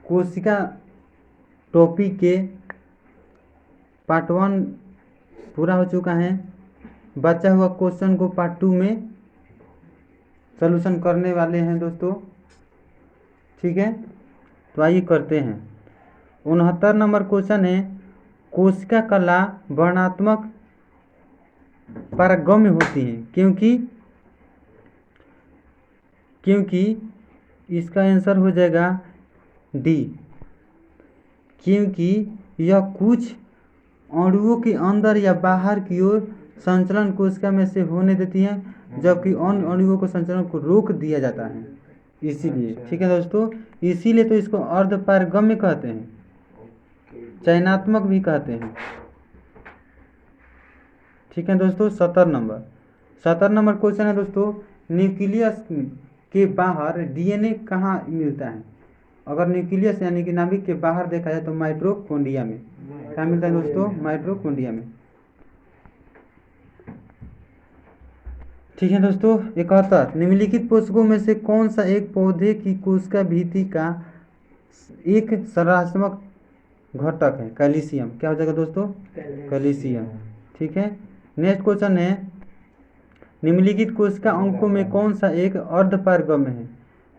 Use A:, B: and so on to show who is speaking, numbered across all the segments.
A: कोशिका टॉपिक के पार्ट 1 पूरा हो चुका है। बचा हुआ क्वेश्चन को पार्ट 2 में सॉल्यूशन करने वाले हैं दोस्तों, ठीक है। तो आइए करते हैं। 69 नंबर क्वेश्चन है, कोशिका कला वर्णात्मक पारगम्य होती है क्योंकि इसका आंसर हो जाएगा डी, क्योंकि यह कुछ अणुओं के अंदर या बाहर की ओर संचलन कोशिका में से होने देती है, जबकि अन्य अणुओं को संचलन को रोक दिया जाता है, इसीलिए। ठीक है दोस्तों, इसीलिए तो इसको अर्धपारगम्य कहते हैं, चयनात्मक भी कहते हैं। ठीक है दोस्तों। 70 नंबर क्वेश्चन है दोस्तों, न्यूक्लियस के बाहर डीएनए कहाँ मिलता है? अगर न्यूक्लियस यानी कि नाभिक के बाहर देखा जाए तो माइटोकॉन्ड्रिया में। क्या मिलता है दोस्तों? माइटोकॉन्ड्रिया में। ठीक है दोस्तों। 71 निम्नलिखित पोषकों में से कौन सा एक पौधे की कोशिका भित्ति का एक संरचनात्मक घटक है? कैल्शियम। क्या हो जाएगा दोस्तों? कैल्शियम। ठीक है। नेक्स्ट क्वेश्चन है, निम्नलिखित कोशिका अंकों में कौन सा एक अर्धपारगम्य है?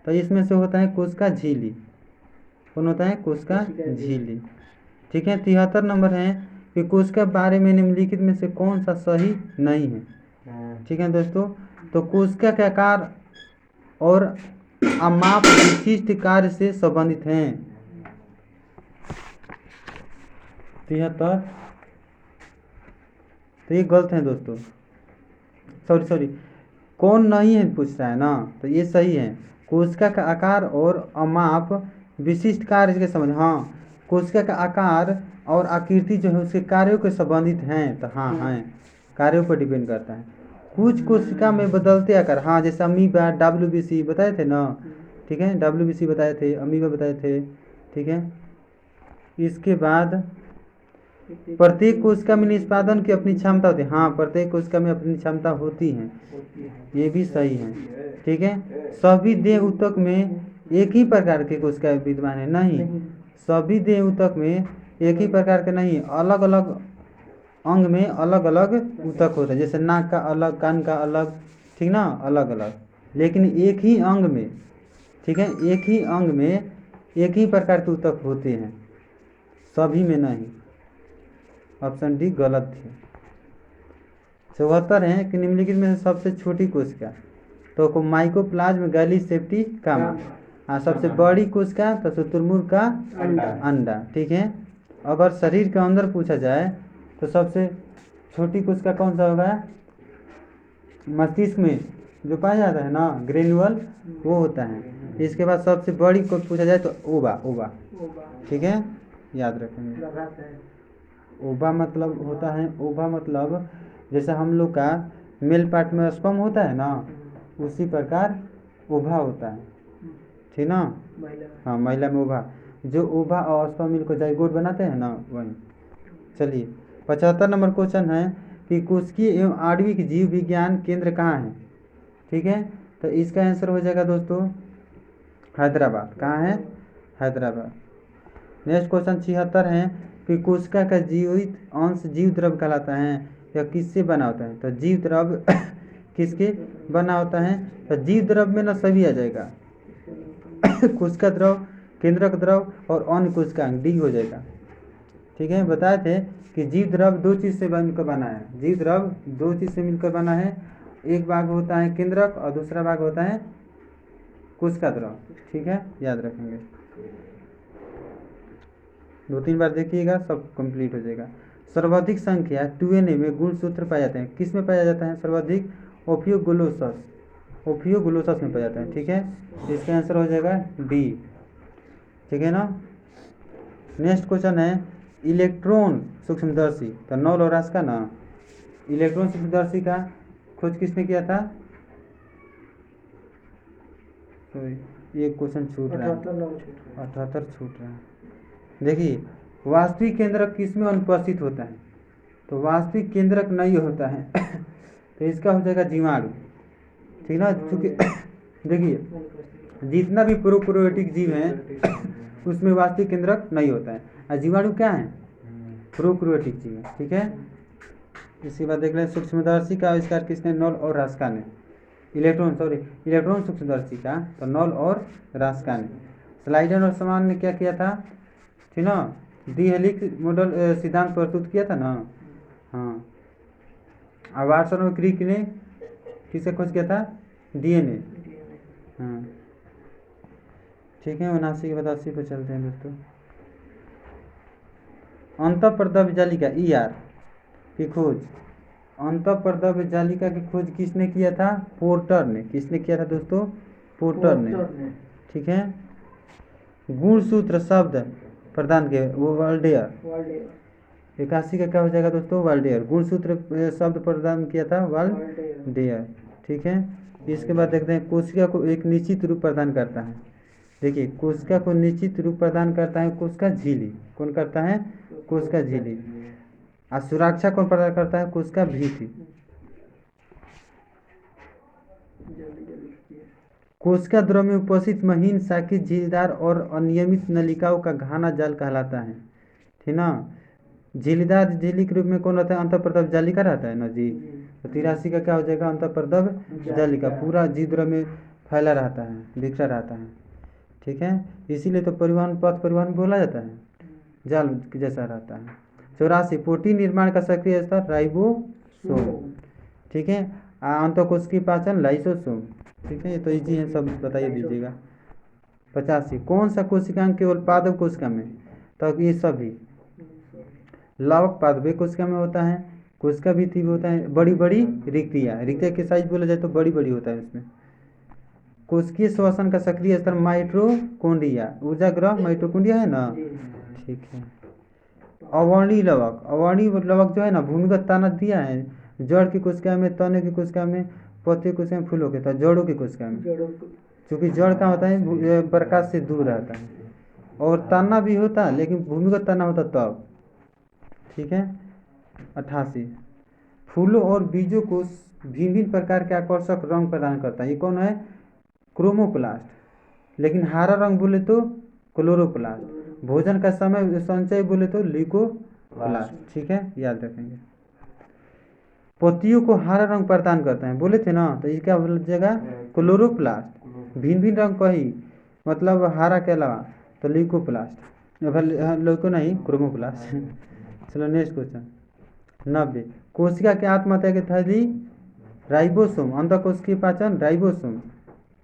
A: तो इसमें से होता है कोशिका झिल्ली। कौन होता है? कोशिका झिल्ली। ठीक है। 73 नंबर है कि कोशिका बारे में निम्नलिखित में से कौन सा सही नहीं है? ठीक है दोस्तों। तो कोशिका के आकार और अमाप विशिष्ट कार्य से संबंधित हैं। 73 तो ये गलत है दोस्तों। सॉरी कौन नहीं है पूछ रहा है ना, तो ये सही है। कोशिका का आकार और अमाप विशिष्ट कार्य के संबंध, हाँ, कोशिका का आकार और आकृति जो है उसके कार्यों के संबंधित हैं, तो हाँ हैं, कार्यों पर डिपेंड करता है। कुछ कोशिका में बदलते आकार, हाँ, जैसे अमीबा, WBC बताए थे ना, ठीक है, WBC बताए थे, अमीबा बताए थे, ठीक है। इसके बाद प्रत्येक कोशिका में निष्पादन की अपनी क्षमता होती है, हाँ, प्रत्येक कोशिका में अपनी क्षमता होती है, ये भी सही है। ठीक है। सभी देह ऊतक में एक ही प्रकार के कोशिका विद्यमान है? नहीं, सभी देह ऊतक में एक ही प्रकार के नहीं, अलग अलग अंग में अलग अलग ऊतक होता है, जैसे नाक का अलग, कान का अलग, ठीक ना, अलग अलग, लेकिन एक ही अंग में, ठीक है, एक ही अंग में एक ही प्रकार के ऊतक होते हैं, सभी में नहीं। ऑप्शन डी गलत है। 74 है कि निम्नलिखित में से सबसे छोटी कोशिका, तो माइकोप्लाज्म गैलीसेप्टिकम। सबसे बड़ी कोशिका तो शुतुरमुर्ग का अंडा। ठीक है। अगर शरीर के अंदर पूछा जाए तो सबसे छोटी कोशिका कौन सा होगा? मस्तिष्क में जो पाया जाता है ना, ग्रेन्युल, वो होता है। इसके बाद सबसे बड़ी को पूछा जाए तो ओवा। ठीक है, याद रखेंगे। ओवा मतलब होता है, ओवा मतलब जैसे हम लोग का मेल पार्ट में स्पर्म होता है ना, उसी प्रकार ओवा होता है, ठीक ना। हाँ, महिला में ओवा, जो ओवा और स्पर्म मिलकर जाइगोट बनाते हैं ना, वही। चलिए 75 नंबर क्वेश्चन है कि कोशिकीय एवं आणविक जीव विज्ञान केंद्र कहाँ है? ठीक है। तो इसका आंसर हो जाएगा दोस्तों हैदराबाद। कहाँ है? हैदराबाद। नेक्स्ट क्वेश्चन 76 है कि कोशिका का जीवित अंश जीव द्रव कहलाता है, यह किससे बना होता है? तो जीव द्रव किसके बना होता है? तो जीव द्रव में ना सभी आ जाएगा, कोशिका द्रव, केंद्रक द्रव और अन्य कोशिका, डी हो जाएगा। ठीक है। बताए थे कि जीव द्रव दो चीज़ से बनकर बना है, जीव द्रव दो चीज़ से मिलकर बना है, एक भाग होता है केंद्रक और दूसरा भाग होता है कोशिका द्रव। ठीक है, याद रखेंगे, 2-3 बार देखिएगा, सब कंप्लीट हो जाएगा। सर्वाधिक संख्या 2Na में गुणसूत्र पाए जाते हैं, किस में पाया जाता है सर्वाधिक? ओफियोग्लोसस में पाया जाता है। ठीक है, इसका आंसर हो जाएगा डी। ठीक है ना। नेक्स्ट क्वेश्चन है इलेक्ट्रॉन सूक्ष्मदर्शी, तो नॉल और रास का ना, इलेक्ट्रॉन सूक्ष्मदर्शी का खोज किसने किया था? तो ये क्वेश्चन छूट रहा है, 78 छूट रहा है। देखिए, वास्तविक केंद्रक किस में अनुपस्थित होता है? तो वास्तविक केंद्रक नहीं होता है तो इसका हो जाएगा जीवाणु। ठीक ना, चूँकि देखिए जितना भी प्रोकैरियोटिक जीव हैं उसमें वास्तविक केंद्रक नहीं होता है। और जीवाणु क्या है, प्रोकैरियोटिक जीव है। ठीक है, इसके बाद देख रहे हैं सूक्ष्मदर्शी का आविष्कार किसने, नॉल और रास्का ने। इलेक्ट्रॉन सूक्ष्मदर्शी का तो नॉल और रास्का ने। स्लाइडर और समान ने क्या किया था, ठीक ना, डी हेलिक्स मॉडल सिद्धांत प्रस्तुत किया था ना। हाँ, और वाटसन और क्रिक ने किसे खोज किया था, डीएनए। हाँ ठीक है, 79 के बाद 80 पे चलते हैं दोस्तों। अंतःप्रदव्य जालिका ईआर की खोज, अंतःप्रदव्य जालिका की खोज किसने किया था, पोर्टर ने। किसने किया था दोस्तों, पोर्टर ने। ठीक है, गुणसूत्र शब्द प्रदान किए, वो वाल्डेयर। 81 का क्या हो जाएगा दोस्तों, वाल्डेयर। गुणसूत्र शब्द प्रदान किया था वाल्डेयर। ठीक है, इसके बाद देखते हैं कोशिका को एक निश्चित रूप प्रदान करता है। देखिए, कोशिका को निश्चित रूप प्रदान करता है कोशिका झिल्ली। कौन करता है, कोशिका झिल्ली। और सुरक्षा कौन प्रदान करता है, कोशिका भित्ति। कोशिका द्रव में उपस्थित महीन शाखित झिल्लीदार और अनियमित नलिकाओं का घना जाल कहलाता है। ठीक ना, झिल्लीदार झिल्ली के रूप में कौन रहता है, अंतःप्रदव्य जालिका रहता है ना जी। तो 83 का क्या हो जाएगा, अंतःप्रदव्य जालिका। पूरा जीव द्रव में फैला रहता है, बिखरा रहता है। ठीक है, इसीलिए तो परिवहन पथ परिवहन बोला जाता है, जाल जैसा रहता है। 84 प्रोटीन निर्माण का सक्रिय स्तर राइबोसोम। ठीक है, अंतःकोशिकीय पाचन लाइसोसोम। ठीक है, ये तो इजी है, सब बताइए दीजिएगा। 85 कौन सा कोशिकांग केवल पादप कोशिका में, तो ये सभी लवक पादप कोशिका में होता है। कोशिका भित्ति भी होता है। बड़ी बड़ी रिक्तियाँ, रिक्तिया के साइज बोला जाए तो बड़ी बड़ी होता है उसमें। कोशिकीय श्वसन का सक्रिय स्तर माइटोकॉन्ड्रिया, ऊर्जा ग्रह माइटोकॉन्ड्रिया है ना। ठीक है, अवर्णीय लवक, अवर्णीय लवक जो है ना, भूमिगत तना दिया है, जड़ की कोशिका में, तने की कोशिका में, पत्ती की कोशिका में, फूलों के, तो जड़ों की कोशिका में, क्योंकि जड़ का होता है प्रकाश से दूर रहता है। और तना भी होता है लेकिन भूमिगत तना होता तब। ठीक है, 88 फूलों और बीजों को भिन्न भिन्न प्रकार के आकर्षक रंग प्रदान करता है। ये कौन है, क्रोमोप्लास्ट। लेकिन हरा रंग बोले तो क्लोरोप्लास्ट। भोजन का समय संचय बोले तो ल्यूकोप्लास्ट। ठीक है, याद रखेंगे। पत्तियों को हरा रंग प्रदान करता है बोले थे ना, तो ये क्या बोल जाएगा, क्लोरोप्लास्ट। भिन्न भिन्न रंग कही मतलब हरा के अलावा तो ल्यूकोप्लास्ट, ल्यूको नहीं, क्रोमोप्लास्ट। चलो नेक्स्ट क्वेश्चन। 90 कोशिका के आत्महत्या के थैली राइबोसोम, अंतःकोशिकीय पाचन राइबोसोम,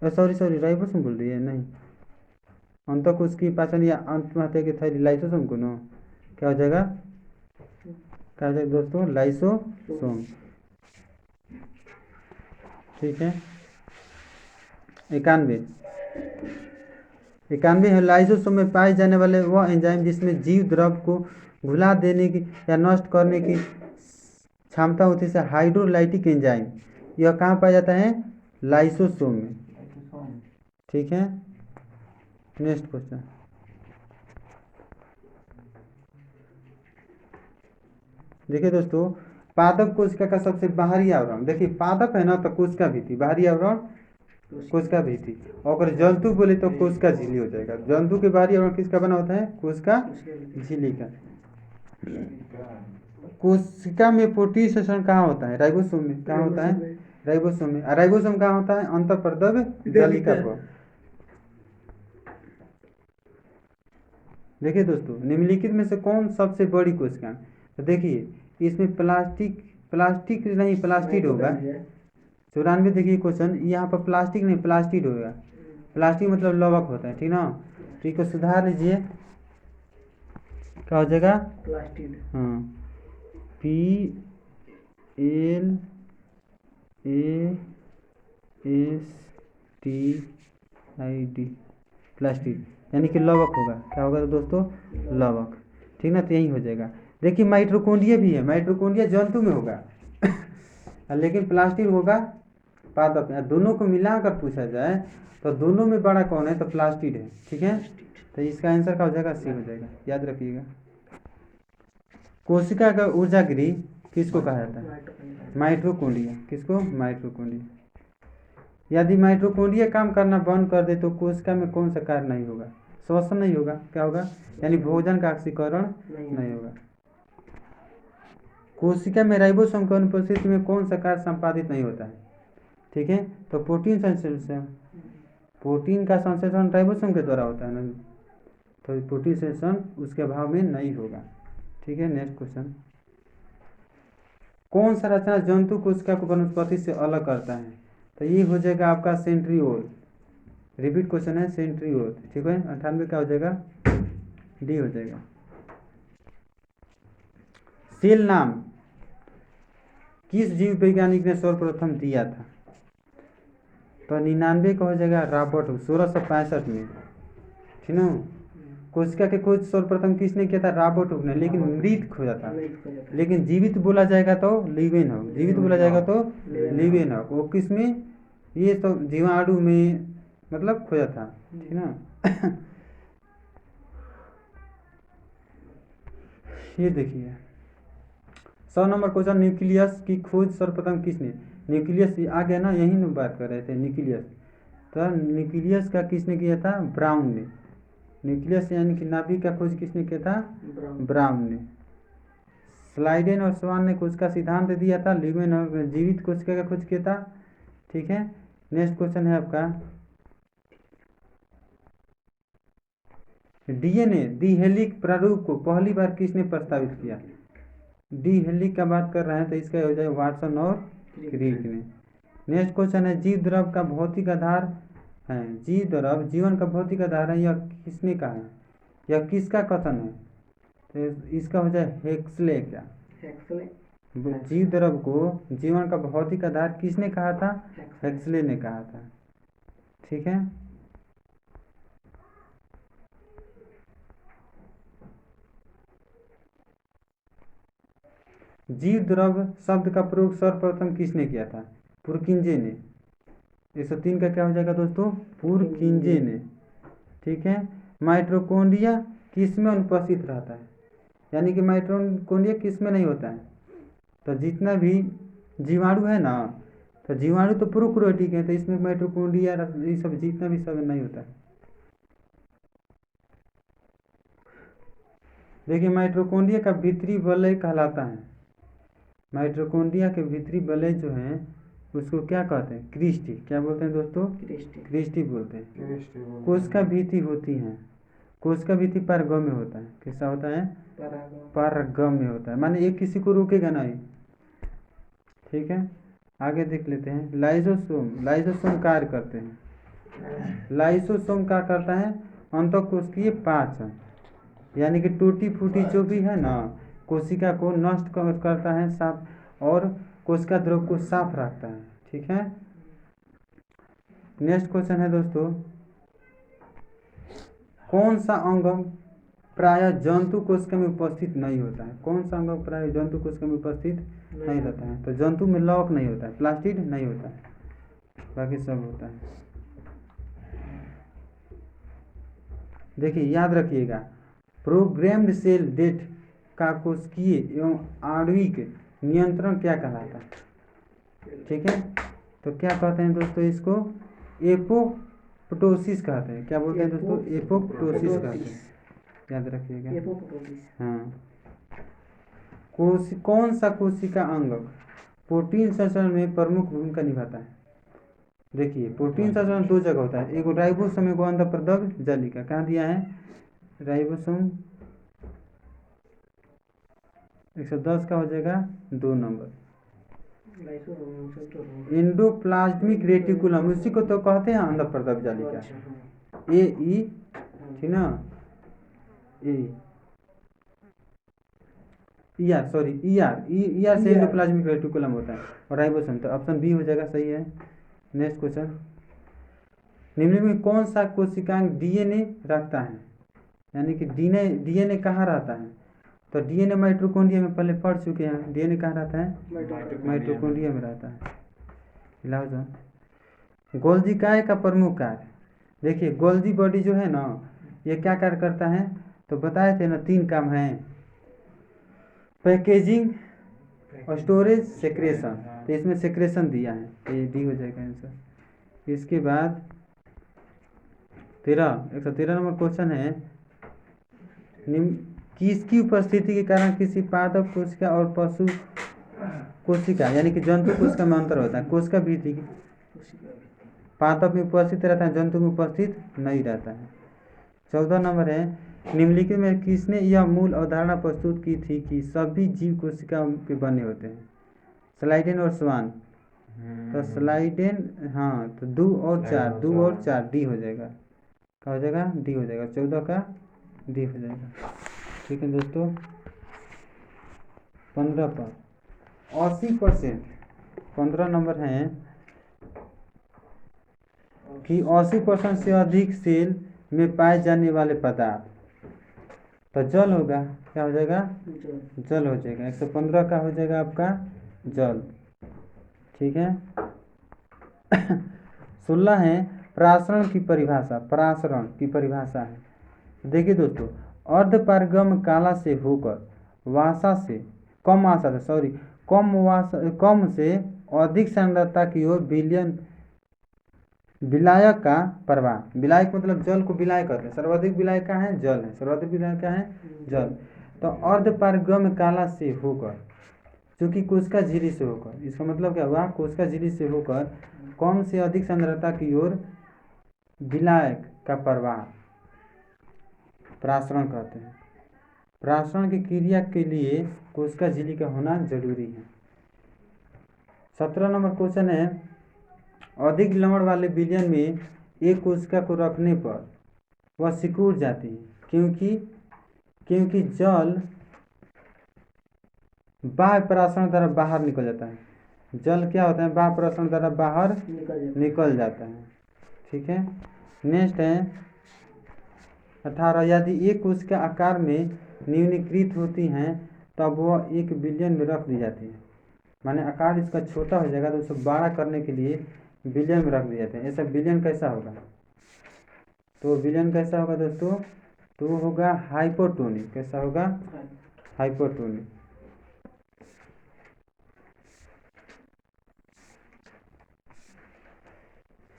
A: सॉरी राइबोसोम बोल रही है, नहीं, अंतःकोशिकीय पाचन या आत्महत्या के थैली लाइसोसोम को नो, क्या हो जाएगा, क्या हो जाएगा दोस्तों, लाइसोसोम। ठीक है, 91 है लाइसोसोम में पाए जाने वाले वह एंजाइम जिसमें जीव द्रव को घुला देने की या नष्ट करने की क्षमता होती है, हाइड्रोलाइटिक एंजाइम। यह कहाँ पाया जाता है, लाइसोसोम में। ठीक है, नेक्स्ट क्वेश्चन। देखिए दोस्तों, पादप कोशिका का सबसे बाहरी आवरण, देखिए पादप है ना तो कोशिका भित्ति, बाहरी आवरण कोशिका भित्ति। और अगर जंतु बोले तो कोशिका झिल्ली हो जाएगा। जंतु के बाहरी आवरण किसका बना होता है, कोशिका झिल्ली का। कोशिका में प्रोटीन शोषण कहाँ होता है, राइबोसोम में। कहाँ होता है, राइबोसोम में। राइबोसोम कहाँ होता है, अंतःप्रदव्य जालिका पर। देखिए दोस्तों, निम्नलिखित में से कौन सबसे बड़ी कोशिका, तो देखिए इसमें प्लास्टिक नहीं प्लास्टिड होगा। 94 देखिए क्वेश्चन, यहाँ पर प्लास्टिक नहीं प्लास्टिड होगा। प्लास्टिक मतलब लवक होता है, ठीक ना। तो इसको सुधार लीजिए, क्या हो जाएगा, प्लास्टिड। हाँ, PLASTID, प्लास्टिक यानी कि लवक होगा। क्या होगा तो दोस्तों, लवक। ठीक ना, तो यही हो जाएगा। देखिए माइटोकॉन्ड्रिया भी है, माइटोकॉन्ड्रिया जंतु में होगा लेकिन प्लास्टिड होगा पादप में। दोनों को मिलाकर पूछा जाए तो दोनों में बड़ा कौन है, तो प्लास्टिड है। ठीक है, तो इसका आंसर क्या हो जाएगा, सी हो जाएगा, याद रखिएगा। कोशिका का ऊर्जा गृह किसको कहा जाता है, माइटोकॉन्ड्रिया। किसको, माइटोकॉन्ड्रिया। यदि माइटोकॉन्ड्रिया काम करना बंद कर दे तो कोशिका में कौन सा कार्य नहीं होगा, श्वसन नहीं होगा, क्या होगा, यानी भोजन का ऑक्सीकरण नहीं होगा। कोशिका में राइबोसोम की अनुपस्थिति में कौन सा कार्य संपादित नहीं होता है? ठीक है, तो प्रोटीन संश्लेषण, प्रोटीन का संश्लेषण राइबोसोम के द्वारा होता है ना, तो प्रोटीन संश्लेषण उसके अभाव में नहीं होगा। ठीक है, नेक्स्ट क्वेश्चन, कौन सा रचना जंतु कोशिका को वनस्पति से अलग करता है? तो ये हो जाएगा आपका सेंट्रियोल। रिपीट क्वेश्चन है, सेंट्रियोल। ठीक है, 98 क्या हो जाएगा, डी हो जाएगा। सेल नाम किस जीव वैज्ञानिक ने सर्वप्रथम दिया था? तो 99 का हो जाएगा रॉबर्ट हुक, 1665 में। ठीक ना, कोशिका के खोज सर्वप्रथम किसने किया था? रॉबर्ट हुक ने, लेकिन मृत खोजा था। लेकिन जीवित बोला जाएगा तो लीवेनहॉक, जीवित बोला जाएगा तो लीवेनहॉक। वो किस में, ये तो जीवाणु में मतलब खोजा था। ठीक ना ये देखिए 100 नंबर क्वेश्चन, न्यूक्लियस की खोज सर्वप्रथम किसने? न्यूक्लियस आ गया ना, यही ना बात कर रहे थे न्यूक्लियस। तो न्यूक्लियस का किसने किया था? ब्राउन ने। न्यूक्लियस यानी कि नाभिक का खोज किसने किया था? ब्राउन ने। स्लाइडेन और स्वान ने कोशिका सिद्धांत दिया था, लीवेनहॉक ने जीवित कोशिका का खोज किया था। ठीक है, नेक्स्ट क्वेश्चन है आपका, डीएनए द्विहेलिक प्रारूप को पहली बार किसने प्रस्तावित किया? द्विहेलिक का बात कर रहे हैं तो इसका हो जाएगा वाटसन और क्रिक ने। नेक्स्ट क्वेश्चन है, जीव द्रव का भौतिक आधार है, जीव द्रव जीवन का भौतिक आधार है, यह किसने कहा है? यह किसका कथन है? तो इसका हो जाए हेक्सले। क्या जीव द्रव को जीवन का भौतिक आधार किसने कहा था? हेक्सले ने कहा था। ठीक है, जीव द्रव शब्द का प्रयोग सर्वप्रथम किसने किया था? पुरकिंजे ने। 103 का क्या हो जाएगा दोस्तों? पुरकिंजे ने। ठीक है, माइटोकॉन्ड्रिया किस में अनुपस्थित रहता है? यानी कि माइटोकॉन्ड्रिया किस में नहीं होता है? तो जितना भी जीवाणु है ना, तो जीवाणु तो प्रोकैरियोटिक है, तो इसमें माइटोकॉन्ड्रिया ये सब जितना भी सब नहीं होता है। देखिए माइटोकॉन्ड्रिया का भीतरी वलय कहलाता है, माइटोकॉन्ड्रिया के भीतरी वलय जो है उसको क्या कहते हैं? क्रिस्टी। क्या बोलते हैं दोस्तों? क्रिस्टी बोलते हैं। कोशिका भीति होती है, कोशिका भीति पारगम्य होता है। कैसा होता है? पारगम्य होता है, माने एक किसी को रोकेगा नहीं। ठीक है, आगे देख लेते हैं, लाइसोसोम। लाइसोसोम कार्य करते हैं, लाइसोसोम क्या करता है? अंतःकोशिकीय पाचन, यानी कि टूटी फूटी जो भी है ना, कोशिका को नष्ट करता है, साफ, और कोशिका द्रव को साफ रखता है। ठीक है, नेक्स्ट क्वेश्चन है दोस्तों, कौन सा अंग प्राय जंतु कोशिका में उपस्थित नहीं होता है? कौन सा अंग प्राय जंतु कोशिका में उपस्थित नहीं रहता है? तो जंतु में लौक नहीं होता है, प्लास्टिड नहीं होता है, बाकी सब होता है। देखिए याद रखिएगा, प्रोग्राम्ड सेल डेथ का कोशिकीय एवं आणविक नियंत्रण क्या कहलाता है? ठीक है, तो क्या कहते हैं दोस्तों? इसको एपोप्टोसिस कहते हैं। क्या बोलते हैं दोस्तों? एपोप्टोसिस कहते हैं, याद रखिएगा। हाँ, कौन सा कोशिका अंग प्रोटीन संश्लेषण में प्रमुख भूमिका निभाता है? देखिए प्रोटीन संश्लेषण दो जगह होता है, एक राइबोसोम, एक अंतःप्रदक जालिका। कहाँ दिया है? राइबोसोम 110 का हो जाएगा 2 नंबर। एंडोप्लाज्मिक रेटिकुलम, उसी को तो कहते हैं अंतःप्रदक जालिका, ए ई, ठीक ना, ईआर, सॉरी ईआर, ईआर से एंडोप्लाज्मिक रेटिकुलम होता है, और राइबोसोम, तो ऑप्शन बी हो जाएगा, सही है। नेक्स्ट क्वेश्चन, निम्न में कौन सा कोशिकांग डीएनए रखता है? यानी कि डीएनए कहाँ रहता है? तो डीएनए माइटोकॉन्ड्रिया में पहले पढ़ चुके हैं, डीएनए कहाँ रहता है? माइटोकॉन्ड्रिया में रहता है। गोल्जी काय का प्रमुख कार्य, देखिए गोल्जी बॉडी जो है ना, ये क्या कार्य करता है? तो बताए थे ना, 3 काम है, पैकेजिंग, स्टोरेज, सेक्रेशन। तो इसमें सेक्रेशन दिया है, ये डी हो जाएगा आंसर। इसके बाद 113 नंबर क्वेश्चन है, किसकी उपस्थिति के कारण किसी पादप कोशिका और पशु कोशिका यानी कि जंतु कोशिका में अंतर होता है। कोशिका वृद्धि पादप में उपस्थित रहता है, जंतु में उपस्थित नहीं रहता है। 14 नंबर है, निम्नलिखित में किसने यह मूल अवधारणा प्रस्तुत की थी कि सभी जीव कोशिका के बने होते हैं। स्लाइडेन और स्वान। तो स्लाइडेन, हाँ, तो 2 और 4 डी हो जाएगा। क्या हो जाएगा? डी हो जाएगा। 14 का डी हो जाएगा। ठीक है दोस्तों, 15 पर 80%। 15 नंबर है कि 80% से अधिक सेल में पाए जाने वाले पदार्थ, तो जल होगा। क्या हो जाएगा? जल हो जाएगा। 115 का हो जाएगा आपका जल। ठीक है। 16 है, प्रासरण की परिभाषा। प्रासरण की परिभाषा है, देखिए दोस्तों, अर्धपारगम काला से होकर वासा से कम से अधिक सांद्रता की ओर विलायक का प्रवाह। विलायक मतलब जल को विलायक कहते हैं। सर्वाधिक विलायक का है जल है, सर्वाधिक विलायक का है जल। तो अर्धपारगम काला से होकर, चूंकि कोशिका झिल्ली से होकर, इसका मतलब क्या हुआ? कोशिका झिल्ली से होकर कम से अधिक सांद्रता की ओर विलायक का प्रवाह प्रासरण कहते हैं। प्रासरण की क्रिया के लिए कोशिका झिल्ली का होना जरूरी है। 17 नंबर क्वेश्चन है, अधिक लवण वाले विलयन में एक कोशिका को रखने पर वह सिकुड़ जाती है, क्योंकि जल बाह्य प्रासरण द्वारा बाहर निकल जाता है। जल क्या होता है? बाह्य प्रासरण द्वारा बाहर निकल जाता है। ठीक है। नेक्स्ट है 18, यदि एक कोशिका आकार में न्यूनीकृत होती हैं तब वह एक विलयन में रख दी जाती है। माने आकार इसका छोटा हो जाएगा तो उसको बड़ा करने के लिए विलयन में रख दिए जाते हैं। ऐसा विलयन कैसा होगा? तो विलयन कैसा होगा दोस्तों? तो होगा हाइपोटोनिक। कैसा होगा? हाइपोटोनिक।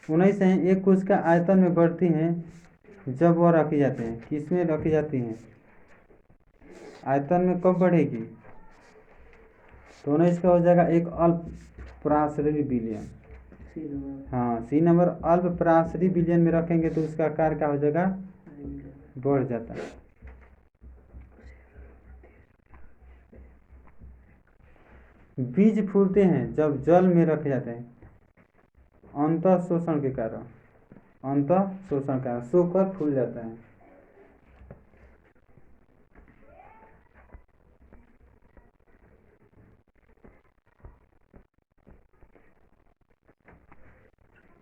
A: उन्नीस है, एक कोशिका आयतन में बढ़ती हैं जब वह रखी जाते हैं। किसमें रखी जाती हैं? आयतन में कब बढ़ेगी? तो 19 का हो जाएगा एक अल्प प्रासरी विलयन। हाँ, सी नंबर, अल्प प्रासरी विलयन में रखेंगे तो उसका आकार क्या हो जाएगा? बढ़ जाता है। बीज फूलते हैं जब जल में रखे जाते हैं अंतः शोषण के कारण। अंतः शोषण का सोकर फूल जाता है।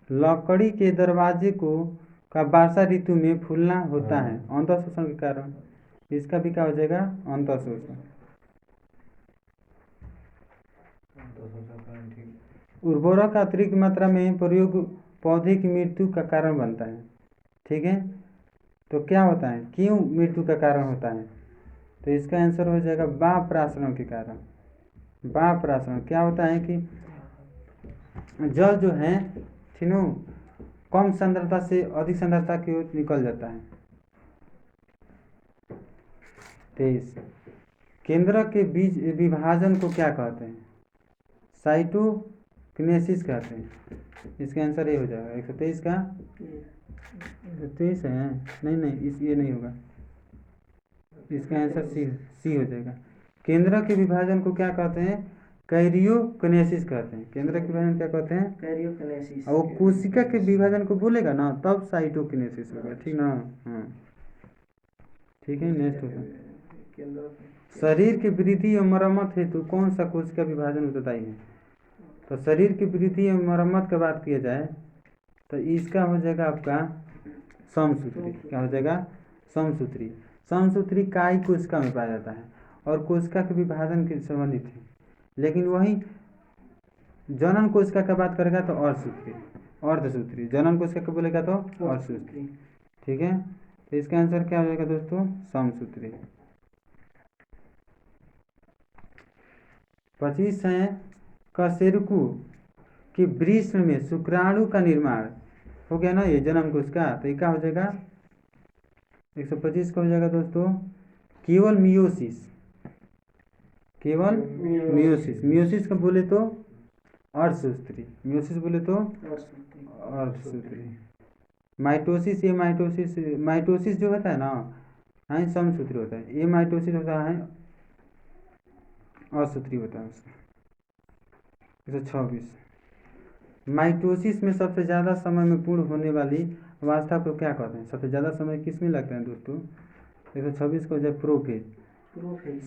A: लकड़ी के दरवाजे को का वर्षा ऋतु में फूलना होता है अंतः शोषण के कारण। इसका भी क्या हो जाएगा? अंतः शोषण। उर्वरक का अतिरिक्त मात्रा में प्रयोग पौधे की मृत्यु का कारण बनता है। ठीक है। तो क्या होता है? क्यों मृत्यु का कारण होता है? तो इसका आंसर हो जाएगा बाह्य प्रासरण के कारण। बाह्य प्रासरण क्या होता है कि जल जो है तीनों कम सांद्रता से अधिक सांद्रता की ओर निकल जाता है। 23, केंद्रक के बीज विभाजन को क्या कहते हैं? साइटोकिनेसिस कहते हैं। इसका आंसर ये हो जाएगा। 123 का 123 है। नहीं, ये नहीं होगा। इसका आंसर सी हो जाएगा। केंद्रक के विभाजन को क्या कहते हैं? कैरियोकिनेसिस कहते हैं। केंद्रक के विभाजन क्या कहते हैं? कैरियोकिनेसिस। और वो कोशिका के विभाजन को बोलेगा ना तब साइटोकिनेसिस होगा। ठीक ना? हाँ, ठीक है। नेक्स्ट होगा, शरीर की वृद्धि और मरम्मत हेतु कौन सा कोशिका विभाजन उत्तरदायी है? तो शरीर की वृद्धि और मरम्मत की बात किया जाए तो इसका हो जाएगा आपका समसूत्री। क्या हो जाएगा? समसूत्री। समसूत्री काई कोशिका में पाया जाता है और कोशिका के विभाजन के संबंधित है। लेकिन वही जनन कोशिका का बात करेगा तो अर्धसूत्री। जनन कोशिका का बोलेगा तो अर्धसूत्री। ठीक है। तो इसका आंसर क्या हो जाएगा दोस्तों? समसूत्री। 25 है, कशेरुकी के वृषण में शुक्राणु का निर्माण हो गया ना ये जन्म कोशिका। तो ये क्या हो जाएगा 125 का हो जाएगा दोस्तों केवल मियोसिस, केवल मियोसिस। मियोसिस का बोले तो अर्धसूत्री, मियोसिस बोले तो अर्धसूत्री। माइटोसिस, ये माइटोसिस जो होता है ना हाँ समसूत्री होता है, ये माइटोसिस होता है असूत्री होता है उसका। 126 माइटोसिस में सबसे ज़्यादा समय में पूर्ण होने वाली अवस्था को क्या कहते हैं? सबसे ज़्यादा समय किस में लगता है दोस्तों? 126 को हो जाए प्रोफेज।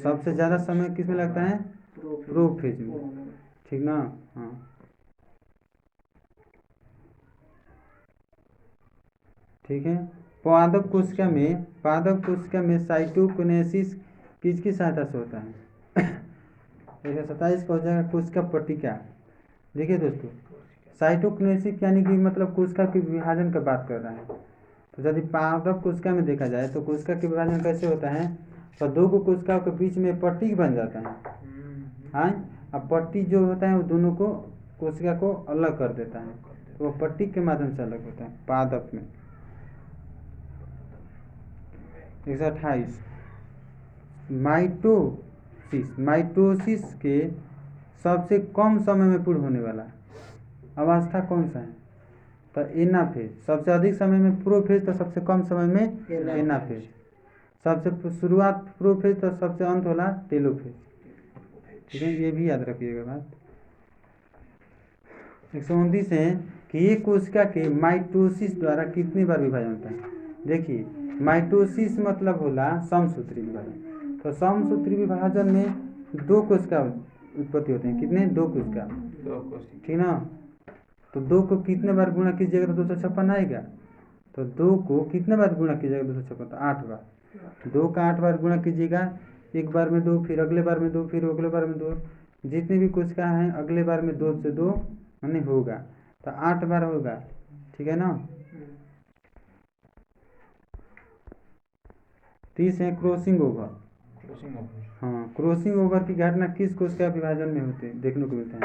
A: सबसे ज़्यादा समय किस में लगता है? प्रोफेज में, ठीक ना। हाँ ठीक है। पादप कोशिका में साइटोकिनेसिस किसकी सहायता से होता है? 127 का हो जाएगा कोशिका पट्टिका। देखिए दोस्तों साइटोकिनेसिस यानी कि मतलब कोशिका के विभाजन का बात कर रहे हैं। तो यदि पादप कोशिका में देखा जाए तो कोशिका के विभाजन कैसे होता है? तो दो को कोशिकाओं के बीच में पट्टी बन जाता है। हाँ अब पट्टी जो होता है वो दोनों को कोशिका को अलग कर देता है, तो वो पट्टी के माध्यम से अलग होता है पादप में। 128 माइटोसिस के सबसे कम समय में पूर्ण होने वाला अवस्था कौन सा है? तो एनाफेज। सबसे अधिक समय में प्रोफेज, तो सबसे कम समय में एनाफेज। सबसे शुरुआत प्रोफेज, तो सबसे अंत वाला टेलोफेज। ठीक है, ये भी याद रखिएगा बात। 129 है कि ये कोशिका के माइटोसिस द्वारा कितनी बार विभाजन होता है? देखिए माइटोसिस मतलब होला समसूत्री विभाजन। तो समसूत्री विभाजन में दो कोशिका उत्पत्ति होते हैं। कितने? दो कोशिका, ठीक ना। तो दो को कितने बार गुणा कीजिएगा तो 256 आएगा। तो दो को कितने बार गुणा कीजिएगा 256? तो 8 बार। दो का 8 बार गुणा कीजिएगा, एक बार में 2, फिर अगले बार में 2, फिर अगले बार में 2। जितनी भी कोशिका हैं अगले बार में 2 से 2 नहीं होगा, तो 8 बार होगा, ठीक है ना। 30 है क्रॉसिंग ओवर। हाँ क्रॉसिंग ओवर की घटना किस कोशिका विभाजन में होते देखने को मिलता है?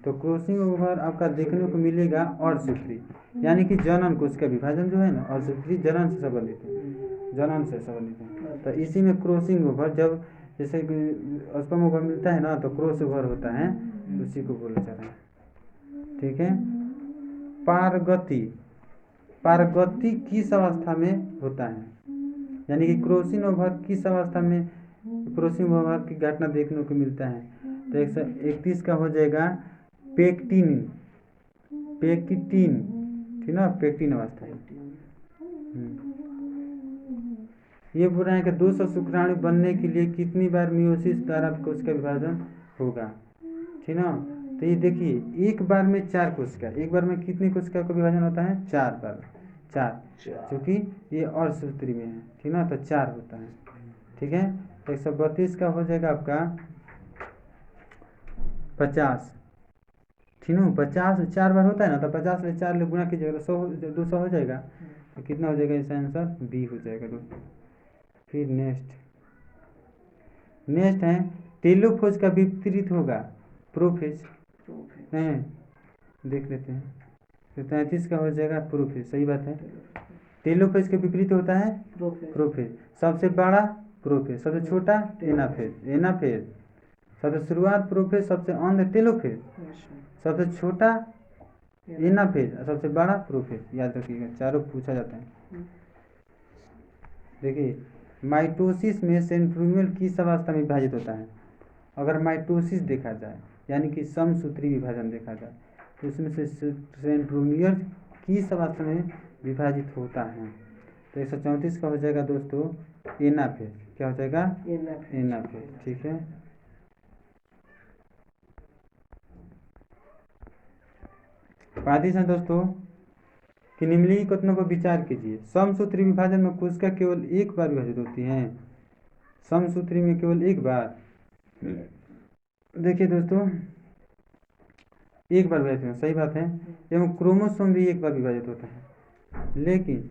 A: तो क्रॉसिंग ओवर आपका देखने को मिलेगा अर्धसूत्री, यानी कि जनन कोशिका विभाजन जो है ना अर्धसूत्री जनन से संबंधित है। तो इसी में क्रॉसिंग ओवर जब जैसे स्पर्म ओवर मिलता है ना तो क्रॉस ओवर होता है, उसी को बोला जा रहा है। ठीक है। पारगति किस अवस्था में होता है? यानी कि क्रॉसिंग ओवर किस अवस्था में क्रॉसिंग ओवर की घटना देखने को मिलता है? तो 131 का हो जाएगा पेक्टिन, ठीक ना, पेक्टिन अवस्था। ये बोल रहे हैं कि 200 शुक्राणु बनने के लिए कितनी बार मियोसिस द्वारा कोशिका विभाजन होगा, ठीक ना। तो ये देखिए एक बार में 4 कोशिका, एक बार में कितनी कोशिका का विभाजन होता है? 4 बार, 4, क्योंकि ये अर्धसूत्री में है, ठीक ना, तो 4 होता है। ठीक है। तो 132 का हो जाएगा आपका 50, ठीक ना। 50 4 बार होता है ना, तो 50 से 4 ले गुणा कीजिएगा तो 200 हो जाएगा। तो कितना हो जाएगा इसका आंसर? बी हो जाएगा दोस्तों। फिर नेक्स्ट है टेलोफेज का विपरीत होगा प्रोफेज है, देख लेते हैं। तो 33 का हो जाएगा प्रोफेज, सही बात है। टेलोफेज के विपरीत होता है प्रोफेज। सबसे बड़ा प्रोफेज, सबसे छोटा एनाफेज। सबसे शुरुआत प्रोफेज, सबसे अंत टेलोफेज। सबसे छोटा एनाफेज, सबसे बड़ा प्रोफेज। याद रखिएगा, चारों पूछा जाता है। देखिए माइटोसिस में सेंट्रोमियर किस अवस्था में विभाजित होता है? अगर माइटोसिस देखा जाए यानी कि समसूत्री विभाजन देखा जाए तो इसमें से सेंट्रोमियर किस अवस्था में विभाजित होता है? तो 134 का हो जाएगा दोस्तों एनाफेज। क्या हो जाएगा? एनाफेज। ठीक है। पाँच है दोस्तों कि निम्नलिखित कथनों पर विचार कीजिए। समसूत्री विभाजन में कोशिका केवल एक बार विभाजित होती है। समसूत्री में केवल एक बार, देखिए दोस्तों एक बार विभाजित होता है, सही बात है। एवं क्रोमोसोम भी एक बार विभाजित होता है। लेकिन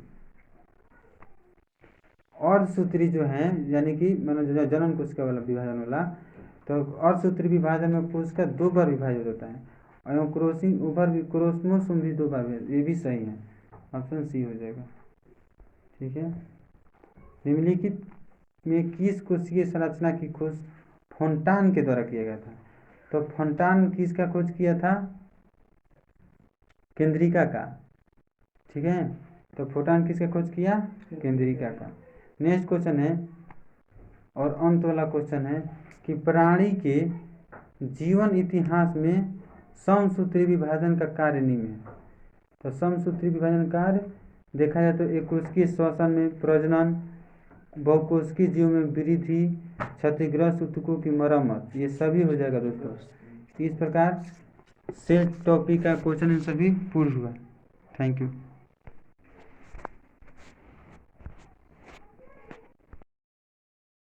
A: अर्धसूत्री जो है यानी कि मतलब जनन कोशिका वाला विभाजन वाला, तो अर्धसूत्री विभाजन में कोशिका 2 बार विभाजित होता है। एवं क्रॉसिंग ओवर भी क्रोमोसोम भी 2 बार, ये भी सही है। ऑप्शन सी हो जाएगा। ठीक है, निम्नलिखित में किस कोशिकीय संरचना की खोज फोंटान के द्वारा किया गया था? तो फोंटान किसका खोज किया था? केंद्रिका का। ठीक है, तो फोंटान किसका खोज किया? केंद्रिका का। नेक्स्ट क्वेश्चन है और अंत वाला क्वेश्चन है कि प्राणी के जीवन इतिहास में समसूत्री विभाजन का कार्य निम्न है। तो समसूत्री विभाजन कार्य देखा जाए तो एककोशिकीय श्वसन में प्रजनन, बहुकोशिकीय जीव में वृद्धि, क्षतिग्रस्त ऊतकों की मरम्मत, ये सभी हो जाएगा दोस्तों। इस प्रकार सेट टॉपिक का क्वेश्चन सभी पूर्ण हुआ। Thank you.